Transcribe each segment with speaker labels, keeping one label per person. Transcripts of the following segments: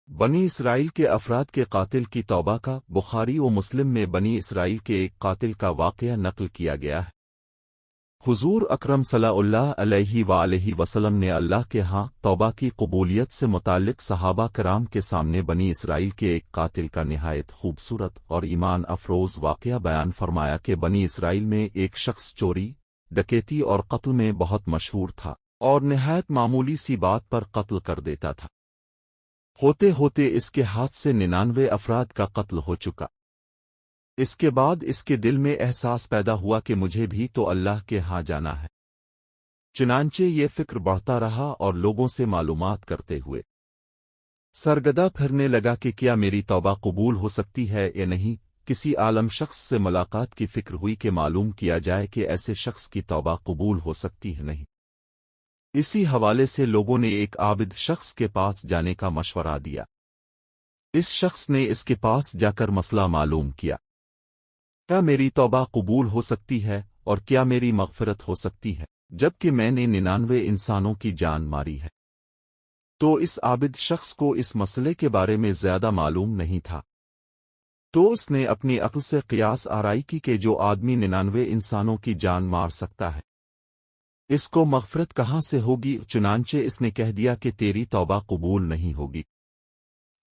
Speaker 1: بنی اسرائیل کے افراد کے قاتل کی توبہ کا بخاری و مسلم میں بنی اسرائیل کے ایک قاتل کا واقعہ نقل کیا گیا ہے۔ حضور اکرم صلی اللہ علیہ وآلہ وسلم نے اللہ کے ہاں توبہ کی قبولیت سے متعلق صحابہ کرام کے سامنے بنی اسرائیل کے ایک قاتل کا نہایت خوبصورت اور ایمان افروز واقعہ بیان فرمایا کہ بنی اسرائیل میں ایک شخص چوری، ڈکیتی اور قتل میں بہت مشہور تھا اور نہایت معمولی سی بات پر قتل کر دیتا تھا۔ ہوتے ہوتے اس کے ہاتھ سے 99 افراد کا قتل ہو چکا۔ اس کے بعد اس کے دل میں احساس پیدا ہوا کہ مجھے بھی تو اللہ کے ہاں جانا ہے۔ چنانچہ یہ فکر بڑھتا رہا اور لوگوں سے معلومات کرتے ہوئے سرگردہ پھرنے لگا کہ کیا میری توبہ قبول ہو سکتی ہے یا نہیں۔ کسی عالم شخص سے ملاقات کی فکر ہوئی کہ معلوم کیا جائے کہ ایسے شخص کی توبہ قبول ہو سکتی ہے نہیں۔ اسی حوالے سے لوگوں نے ایک عابد شخص کے پاس جانے کا مشورہ دیا۔ اس شخص نے اس کے پاس جا کر مسئلہ معلوم کیا، کیا میری توبہ قبول ہو سکتی ہے اور کیا میری مغفرت ہو سکتی ہے جبکہ میں نے 99 انسانوں کی جان ماری ہے؟ تو اس عابد شخص کو اس مسئلے کے بارے میں زیادہ معلوم نہیں تھا، تو اس نے اپنی عقل سے قیاس آرائی کی کہ جو آدمی 99 انسانوں کی جان مار سکتا ہے اس کو مغفرت کہاں سے ہوگی؟ چنانچہ اس نے کہہ دیا کہ تیری توبہ قبول نہیں ہوگی۔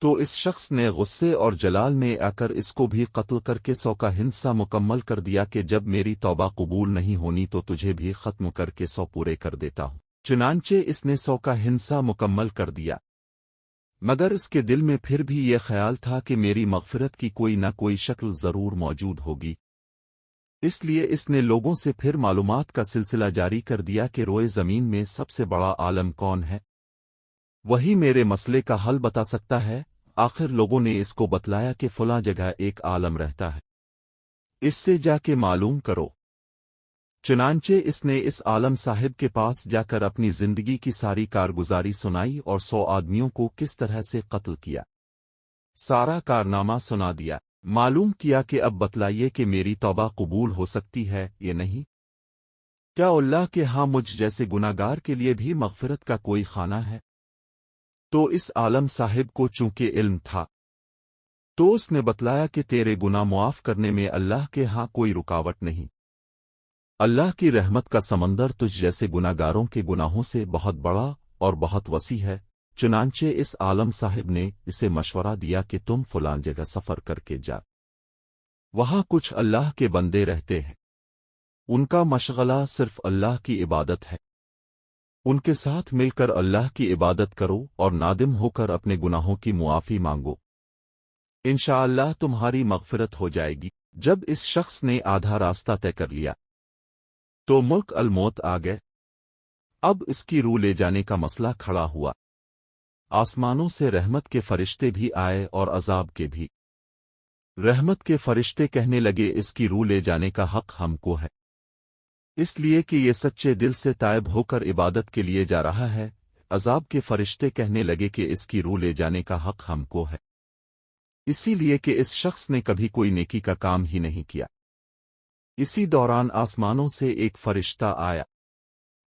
Speaker 1: تو اس شخص نے غصے اور جلال میں آ کر اس کو بھی قتل کر کے 100 کا ہندسہ مکمل کر دیا کہ جب میری توبہ قبول نہیں ہونی تو تجھے بھی ختم کر کے 100 پورے کر دیتا ہوں۔ چنانچہ اس نے 100 کا ہندسہ مکمل کر دیا، مگر اس کے دل میں پھر بھی یہ خیال تھا کہ میری مغفرت کی کوئی نہ کوئی شکل ضرور موجود ہوگی۔ اس لیے اس نے لوگوں سے پھر معلومات کا سلسلہ جاری کر دیا کہ روئے زمین میں سب سے بڑا عالم کون ہے، وہی میرے مسئلے کا حل بتا سکتا ہے۔ آخر لوگوں نے اس کو بتلایا کہ فلاں جگہ ایک عالم رہتا ہے، اس سے جا کے معلوم کرو۔ چنانچہ اس نے اس عالم صاحب کے پاس جا کر اپنی زندگی کی ساری کارگزاری سنائی اور 100 آدمیوں کو کس طرح سے قتل کیا سارا کارنامہ سنا دیا۔ معلوم کیا کہ اب بتلائیے کہ میری توبہ قبول ہو سکتی ہے یا نہیں؟ کیا اللہ کے ہاں مجھ جیسے گناہگار کے لیے بھی مغفرت کا کوئی خانہ ہے؟ تو اس عالم صاحب کو چونکہ علم تھا تو اس نے بتلایا کہ تیرے گناہ معاف کرنے میں اللہ کے ہاں کوئی رکاوٹ نہیں۔ اللہ کی رحمت کا سمندر تجھ جیسے گناہگاروں کے گناہوں سے بہت بڑا اور بہت وسیع ہے۔ چنانچہ اس عالم صاحب نے اسے مشورہ دیا کہ تم فلاں جگہ سفر کر کے جا، وہاں کچھ اللہ کے بندے رہتے ہیں، ان کا مشغلہ صرف اللہ کی عبادت ہے، ان کے ساتھ مل کر اللہ کی عبادت کرو اور نادم ہو کر اپنے گناہوں کی معافی مانگو، انشاءاللہ تمہاری مغفرت ہو جائے گی۔ جب اس شخص نے آدھا راستہ طے کر لیا تو ملک الموت آ گئے۔ اب اس کی روح لے جانے کا مسئلہ کھڑا ہوا۔ آسمانوں سے رحمت کے فرشتے بھی آئے اور عذاب کے بھی۔ رحمت کے فرشتے کہنے لگے اس کی روح لے جانے کا حق ہم کو ہے، اس لیے کہ یہ سچے دل سے تائب ہو کر عبادت کے لیے جا رہا ہے۔ عذاب کے فرشتے کہنے لگے کہ اس کی روح لے جانے کا حق ہم کو ہے، اسی لیے کہ اس شخص نے کبھی کوئی نیکی کا کام ہی نہیں کیا۔ اسی دوران آسمانوں سے ایک فرشتہ آیا۔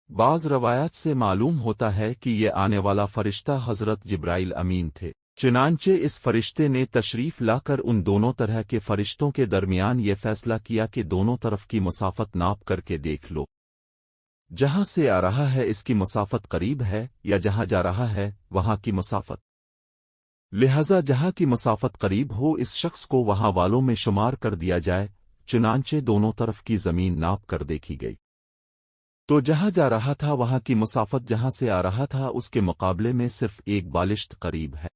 Speaker 1: بعض روایات سے معلوم ہوتا ہے کہ یہ آنے والا فرشتہ حضرت جبرائیل امین تھے۔ چنانچہ اس فرشتے نے تشریف لا کر ان دونوں طرح کے فرشتوں کے درمیان یہ فیصلہ کیا کہ دونوں طرف کی مسافت ناپ کر کے دیکھ لو، جہاں سے آ رہا ہے اس کی مسافت قریب ہے یا جہاں جا رہا ہے وہاں کی مسافت، لہذا جہاں کی مسافت قریب ہو اس شخص کو وہاں والوں میں شمار کر دیا جائے۔ چنانچہ دونوں طرف کی زمین ناپ کر دیکھی گئی تو جہاں جا رہا تھا وہاں کی مسافت جہاں سے آ رہا تھا اس کے مقابلے میں صرف ایک بالشت قریب ہے۔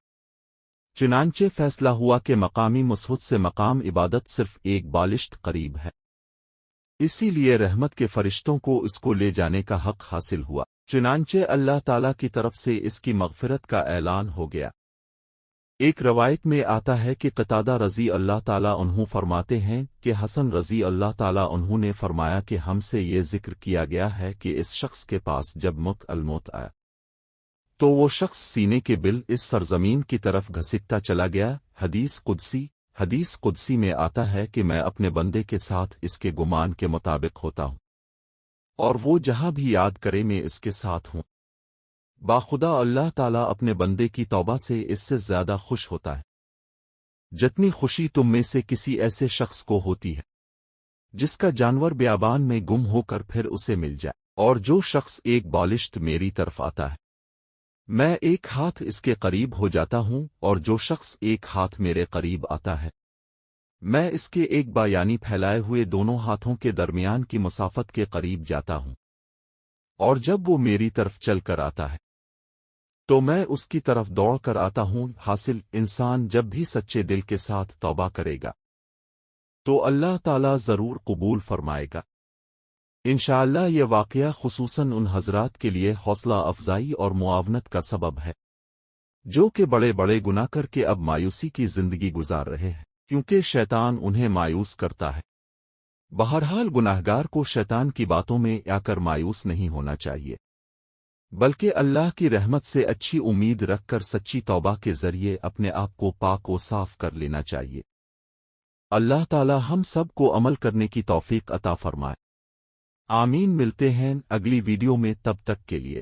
Speaker 1: چنانچہ فیصلہ ہوا کہ مقامی مسحت سے مقام عبادت صرف ایک بالشت قریب ہے، اسی لیے رحمت کے فرشتوں کو اس کو لے جانے کا حق حاصل ہوا۔ چنانچہ اللہ تعالیٰ کی طرف سے اس کی مغفرت کا اعلان ہو گیا۔ ایک روایت میں آتا ہے کہ قتادہ رضی اللہ تعالیٰ عنہ فرماتے ہیں کہ حسن رضی اللہ تعالیٰ عنہ نے فرمایا کہ ہم سے یہ ذکر کیا گیا ہے کہ اس شخص کے پاس جب ملک الموت آیا تو وہ شخص سینے کے بل اس سرزمین کی طرف گھسٹتا چلا گیا۔ حدیث قدسی میں آتا ہے کہ میں اپنے بندے کے ساتھ اس کے گمان کے مطابق ہوتا ہوں اور وہ جہاں بھی یاد کرے میں اس کے ساتھ ہوں۔ باخدا اللہ تعالیٰ اپنے بندے کی توبہ سے اس سے زیادہ خوش ہوتا ہے جتنی خوشی تم میں سے کسی ایسے شخص کو ہوتی ہے جس کا جانور بیابان میں گم ہو کر پھر اسے مل جائے، اور جو شخص ایک بالشت میری طرف آتا ہے میں ایک ہاتھ اس کے قریب ہو جاتا ہوں، اور جو شخص ایک ہاتھ میرے قریب آتا ہے میں اس کے ایک یعنی پھیلائے ہوئے دونوں ہاتھوں کے درمیان کی مسافت کے قریب جاتا ہوں، اور جب وہ میری طرف چل کر آتا ہے تو میں اس کی طرف دوڑ کر آتا ہوں۔ حاصل انسان جب بھی سچے دل کے ساتھ توبہ کرے گا تو اللہ تعالیٰ ضرور قبول فرمائے گا انشاءاللہ۔ یہ واقعہ خصوصاً ان حضرات کے لیے حوصلہ افزائی اور معاونت کا سبب ہے جو کہ بڑے بڑے گناہ کر کے اب مایوسی کی زندگی گزار رہے ہیں، کیونکہ شیطان انہیں مایوس کرتا ہے۔ بہرحال گناہگار کو شیطان کی باتوں میں آ کر مایوس نہیں ہونا چاہیے، بلکہ اللہ کی رحمت سے اچھی امید رکھ کر سچی توبہ کے ذریعے اپنے آپ کو پاک و صاف کر لینا چاہیے۔ اللہ تعالی ہم سب کو عمل کرنے کی توفیق عطا فرمائے، آمین۔ ملتے ہیں اگلی ویڈیو میں، تب تک کے لیے